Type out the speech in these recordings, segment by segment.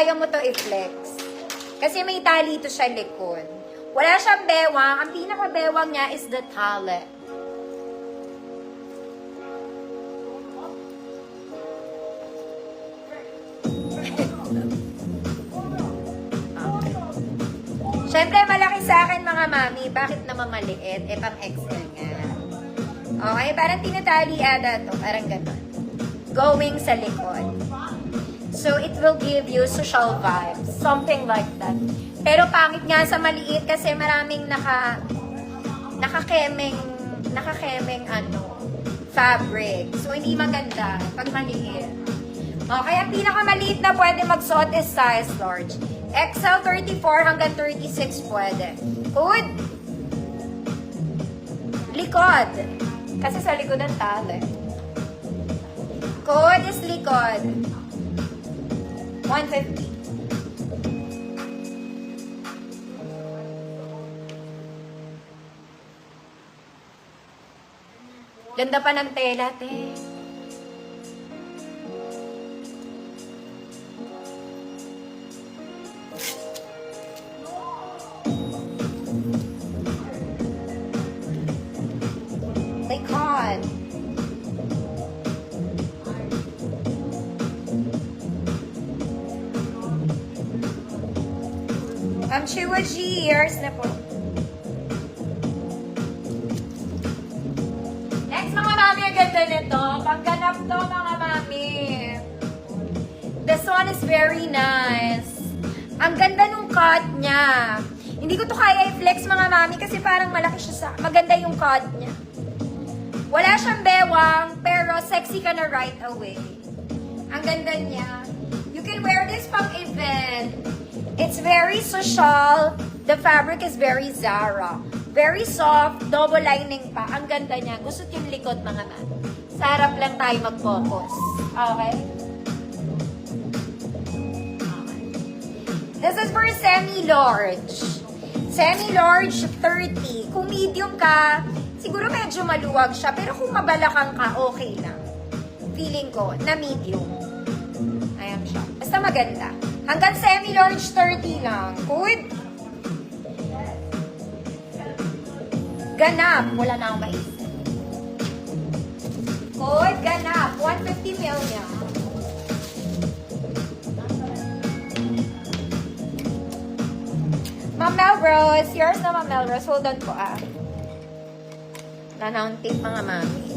kaya mo to i-flex. Kasi may tali to sa likod. Wala siyang bewang. Ang pinaka-bewang niya is the tali. Siyempre, malaki sa akin mga mami. Bakit naman maliit? Eh, pang XL nga. Okay, parang tinatali ata to. Parang gano'n. Going sa likod. So, it will give you social vibes. Something like that. Pero pangit nga sa maliit kasi maraming nakakemeng fabric. So, hindi maganda pag maliit. Okay, ang pinakamaliit na pwede magsuot is size large. XL 34 hanggang 36 pwede. Good. Likod. Kasi sa likod ang tali. Code is likod. 150. Ganda pa ng tela, te. Likod. Chiwaji, years na po. Next, mga mami, ang ganda nito. Pangganap to, mga mami. This one is very nice. Ang ganda nung cut niya. Hindi ko to kaya i-flex, mga mami, kasi parang malaki siya sa... Maganda yung cut niya. Wala siyang bewang, pero sexy ka na right away. Ang ganda niya. You can wear this pang event. It's very social. The fabric is very Zara. Very soft, double lining pa. Ang ganda niya. Gusto yung likod, mga man. Sa harap lang tayo mag-focus. Okay? This is for semi-large. Semi-large, 30. Kung medium ka, siguro medyo maluwag siya. Pero kung mabalakang ka, okay lang. Feeling ko, na medium. Ayan siya. Basta maganda. Hanggang semi-large, 30 lang. Good. Ganap. Wala na akong maisip. Good. Ganap. 150 ml niya. Ma'am Melrose. Yours na, Ma'am Melrose. Hold on po, ah. Wala na akong tape, mga mami.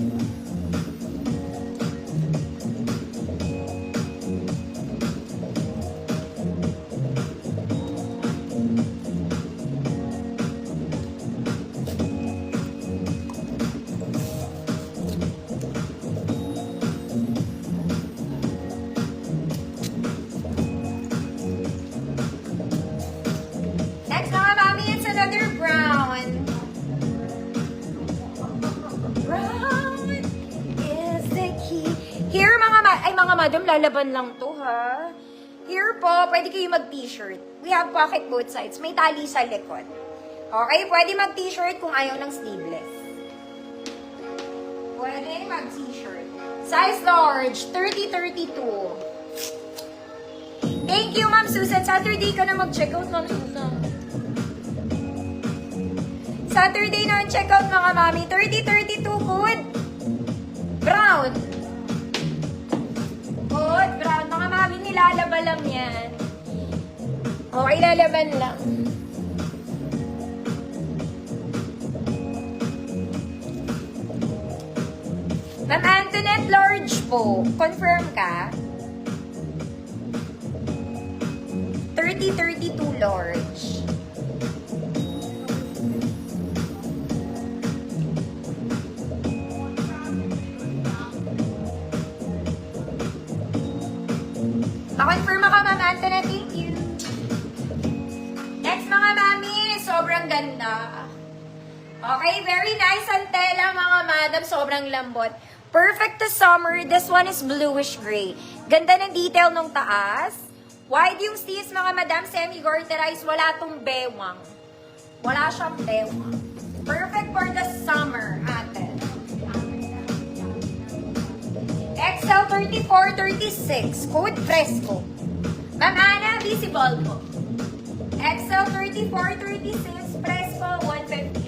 Another brown. Brown is the key. Here, mga madam, lalaban lang to, ha? Here po, pwede kayo mag-t-shirt. We have pocket both sides. May tali sa likod. Okay, pwede mag-t-shirt kung ayaw ng sleeveless. Pwede mag-t-shirt. Size large, 30-32. Thank you, Ma'am Susan. Saturday ka na mag-check out, Ma'am Susan. Saturday na ang checkout, mga mami. 30-32, good. Brown. Good, brown. Mga mami, nilalaba lang yan. Okay, lalaban lang. Ma'am Antoinette, large po. Confirm ka? 30-32 large. Pa-confirm ako, Ma'am Antoinette. Thank you. Next, mga mami. Sobrang ganda. Okay, very nice ang tela, mga madam. Sobrang lambot. Perfect to summer. This one is bluish gray. Ganda ng detail nung taas. Wide yung sleeves, mga madam. Semi-garterized. Wala tong bewang. Wala siyang bewang. Perfect for the summer, ate. XL 34-36. Code fresco. Ma'am Ana, visible po. XL 34, 36, press po 150.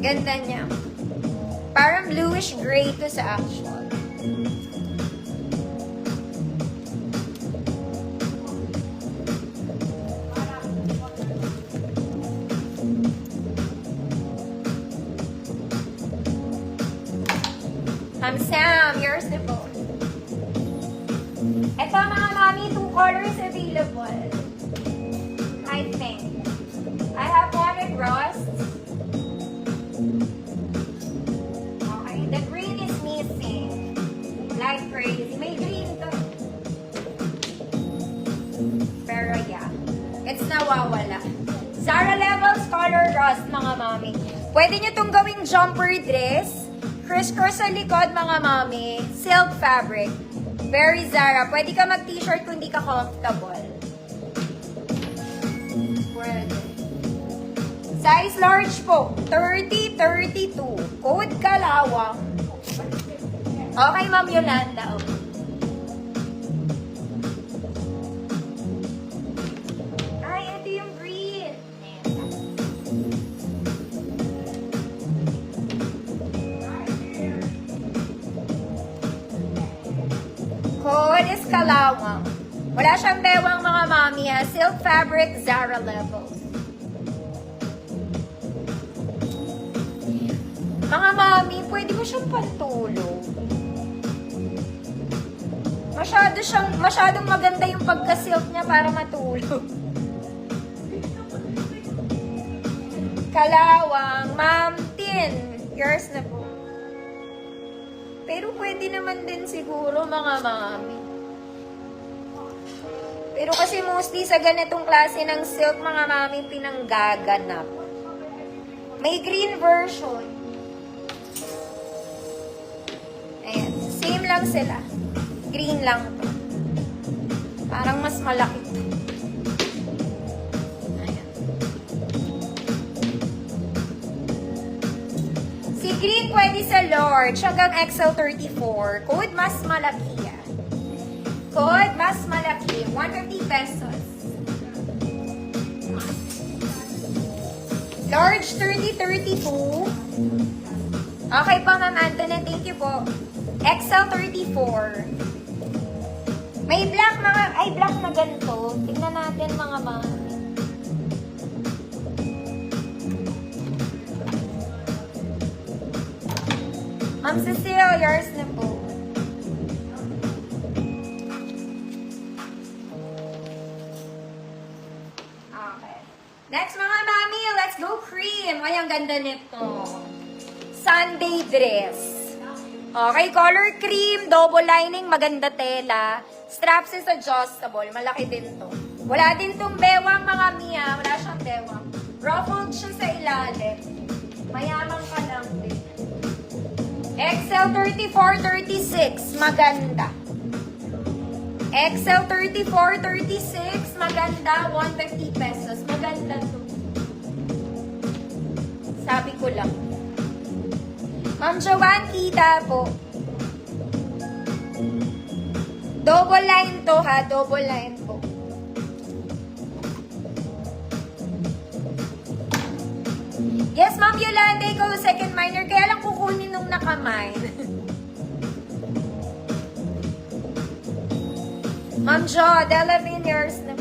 Ganda niya. Parang bluish gray to sa actual. Sam, yours na po. Ito mga mami, 2 colors available. I think. I have one with rust. Okay, the green is missing. Like crazy. May green to. Pero yeah, it's nawawala. Zara Levels color rust mga mami. Pwede nyo itong gawing jumper dress. Criss-cross sa likod, mga mami. Silk fabric. Very Zara. Pwede ka mag-t-shirt kung di ka comfortable. Pwede. Size large po. 30, 32. Code kalawang. Okay, Ma'am Yolanda. Okay. Ay, ito yung green. Code is kalawang. Wala siyang bewang mga mami ha. Silk fabric, Zara Levels. Mga mami, pwede mo siyang pantulog. Masyadong maganda yung pagka-silk niya para matulog. Kalawang, Ma'am Tin. Yours na po. Pero pwede naman din siguro mga mami. Pero kasi mostly sa ganitong klase ng silk mga mami pinanggaganap. May green version. Ayan. Same lang sila. Green lang to. Parang mas malaki to. Green pwede sa large hanggang XL34. Code mas malaki yan. Code mas malaki. 150 pesos. Large 30-32. Okay pa, Ma'am Antoinette. Thank you po. XL34. May black black na ganito. Tignan natin mga mami. Ma'am Cecile, yours na po. Okay. Next mga mami, let's go cream. Ay, ang ganda nito. Sunday dress. Okay, color cream, double lining, maganda tela. Straps is adjustable, malaki din to. Wala din tong bewang mga miya, wala siyang bewang. Ruffled siya sa ilalim. Mayamang ka lang din. XL 34-36, maganda. XL 34-36, maganda, 150 pesos. Maganda to. Sabi ko lang. Ma'am Joanne, kita po. Double line to ha, double line po. Yes, Ma'am Yolanda, ikaw second minor. Kaya lang kukunin nung nakamine. Ma'am Jo, Delavin, yours na